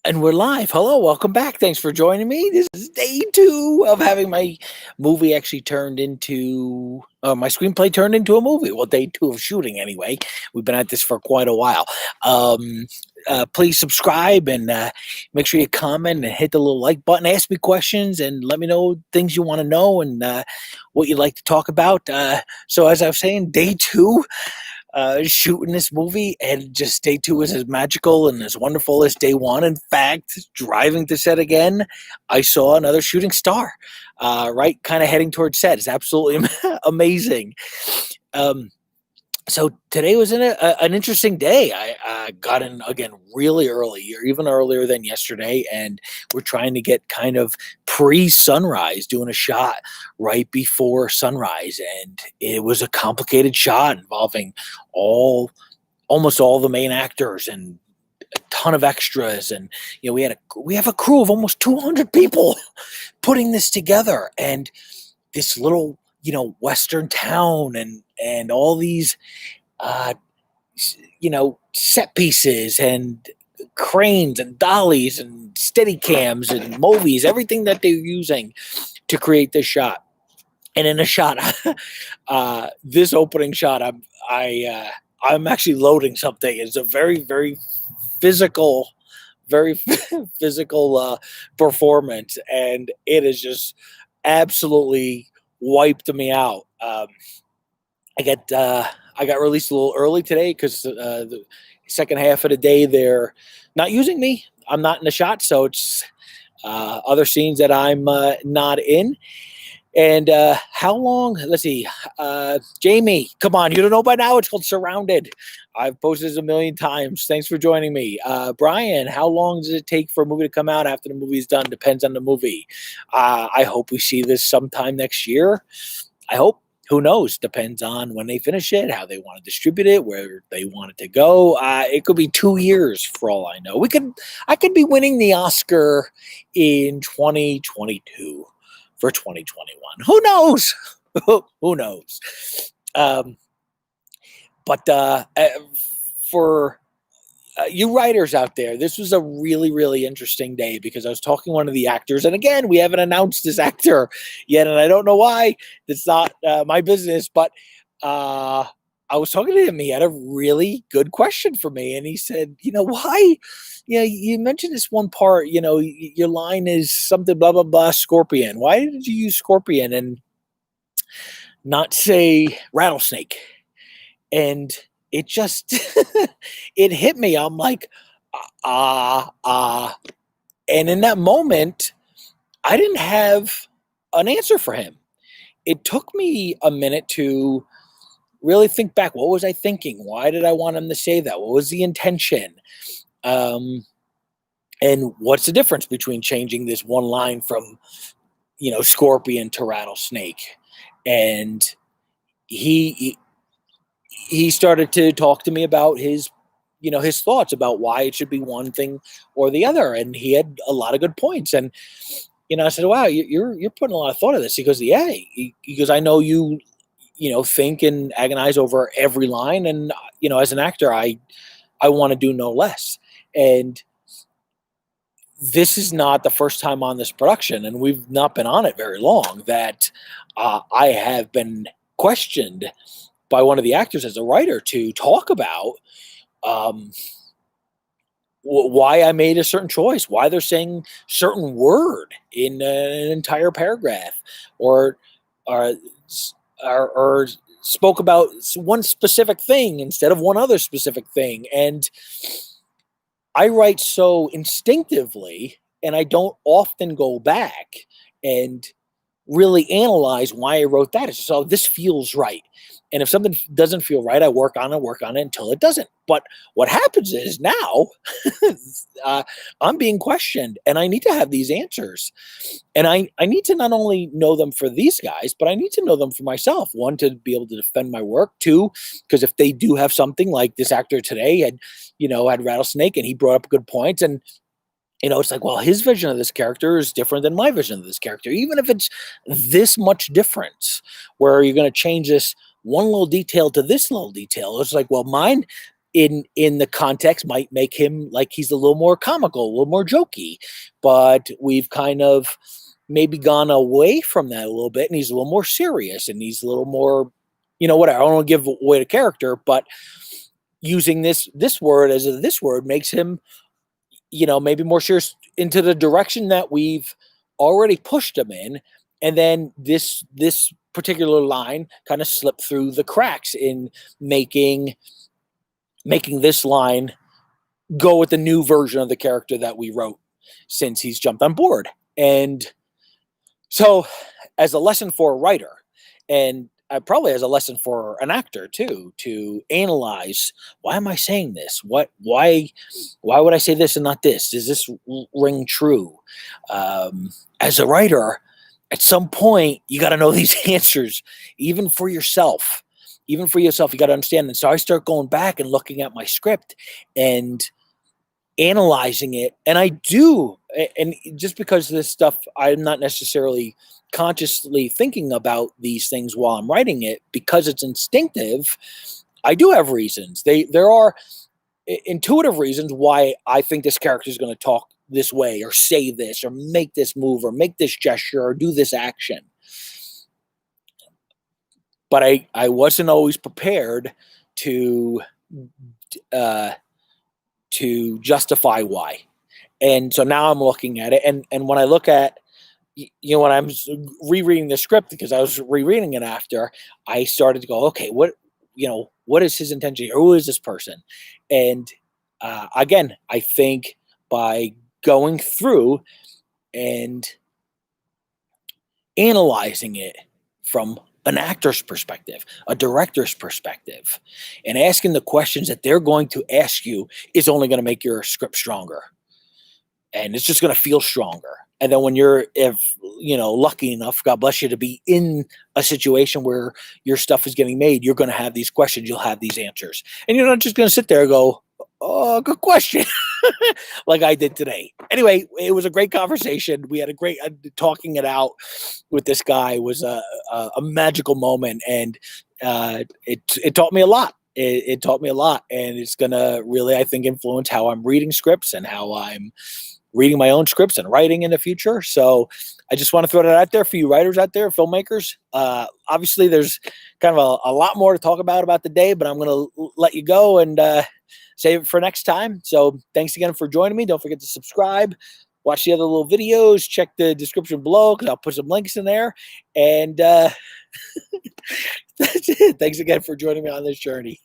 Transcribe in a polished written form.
And we're live. Hello, welcome back. Thanks for joining me. This is day two of having my movie actually turned into my screenplay turned into a movie. Well, day two of shooting anyway. We've been at this for quite a while. Please subscribe and make sure you comment and hit the little like button. Ask me questions and let me know things you want to know and what you'd like to talk about. So, as I was saying, day two shooting this movie, and just day two is as magical and as wonderful as day one. In fact, driving to set again, I saw another shooting star, right, kind of heading towards set. It's absolutely amazing. Um, so today was an interesting day. I got in again really early, or even earlier than yesterday, and we're trying to get kind of pre-sunrise, doing a shot right before sunrise, and it was a complicated shot involving all almost all the main actors and a ton of extras, and we have a crew of almost 200 people putting this together, and this little western town and all these uh, set pieces and cranes and dollies and steady cams and movies, everything that they're using to create this shot. And in a shot, this opening shot, I'm actually loading something. It's a very physical, very physical performance, and it is just absolutely wiped me out. I got released a little early today because the second half of the day they're not using me. I'm not in the shot, so it's other scenes that I'm not in. And how long? Let's see. Jamie, come on. You don't know by now. It's called Surrounded. I've posted this a million times. Thanks for joining me. Brian, how long does it take for a movie to come out after the movie's done? Depends on the movie. I hope we see this sometime next year. I hope. Who knows? Depends on when they finish it, how they want to distribute it, where they want it to go. It could be 2 years for all I know. I could be winning the Oscar in 2022 for 2021. Who knows? Who knows? But for you writers out there, this was a really interesting day because I was talking to one of the actors, and again, we haven't announced this actor yet, and I don't know why. It's not my business, but I was talking to him. He had a really good question for me, and he said, why? You mentioned this one part, your line is something, blah, blah, blah, scorpion. Why did you use scorpion and not say rattlesnake? And it just, it hit me. I'm like, and in that moment, I didn't have an answer for him. It took me a minute to really think back. What was I thinking? Why did I want him to say that? What was the intention? And what's the difference between changing this one line from, scorpion to rattlesnake? And he started to talk to me about his thoughts about why it should be one thing or the other, and he had a lot of good points. And I said, wow, you're putting a lot of thought into this. He goes, yeah. He goes, I know you think and agonize over every line, and as an actor, I want to do no less. And this is not the first time on this production, and we've not been on it very long, that I have been questioned by one of the actors as a writer to talk about why I made a certain choice, why they're saying certain word in an entire paragraph, or spoke about one specific thing instead of one other specific thing. And I write so instinctively, and I don't often go back and really analyze why I wrote that. It's just, oh, this feels right. And if something doesn't feel right, I work on it until it doesn't. But what happens is now I'm being questioned, and I need to have these answers. And I need to not only know them for these guys, but I need to know them for myself. One, to be able to defend my work. Two, because if they do have something like this actor today had rattlesnake, and he brought up good points, and it's like, well, his vision of this character is different than my vision of this character, even if it's this much difference, where you're going to change this one little detail to this little detail. It's like, well, mine, in the context might make him like he's a little more comical, a little more jokey, but we've kind of maybe gone away from that a little bit, and he's a little more serious, and he's a little more, whatever. I don't want to give away the character, but using this word as this word makes him, maybe more serious into the direction that we've already pushed him in, and then this particular line kind of slipped through the cracks in making this line go with the new version of the character that we wrote since he's jumped on board. And so, as a lesson for a writer, and probably as a lesson for an actor too, to analyze, why am I saying this? Why would I say this and not this? Does this ring true? As a writer, at some point, you got to know these answers, even for yourself. Even for yourself, you got to understand. And so I start going back and looking at my script and analyzing it. And I do, and just because this stuff, I'm not necessarily consciously thinking about these things while I'm writing it, because it's instinctive, I do have reasons. There are intuitive reasons why I think this character is going to talk this way, or say this, or make this move, or make this gesture, or do this action. But I wasn't always prepared to justify why. And so now I'm looking at it, and when I look at, when I'm rereading the script, because I was rereading it after, I started to go, okay, what is his intention here? Who is this person? And again, I think by going through and analyzing it from an actor's perspective, a director's perspective, and asking the questions that they're going to ask you is only going to make your script stronger. And it's just going to feel stronger. And then when you're, lucky enough, God bless you, to be in a situation where your stuff is getting made, you're going to have these questions, you'll have these answers. And you're not just going to sit there and go, oh, good question, like I did today. Anyway, it was a great conversation. We had a great talking it out with this guy was a magical moment, and it taught me a lot. It taught me a lot, and it's going to really, I think, influence how I'm reading scripts and how I'm reading my own scripts and writing in the future. So I just want to throw that out there for you writers out there, filmmakers. Obviously, there's kind of a lot more to talk about the day, but I'm going to let you go and save it for next time. So thanks again for joining me. Don't forget to subscribe, watch the other little videos, check the description below because I'll put some links in there. And that's it. Thanks again for joining me on this journey.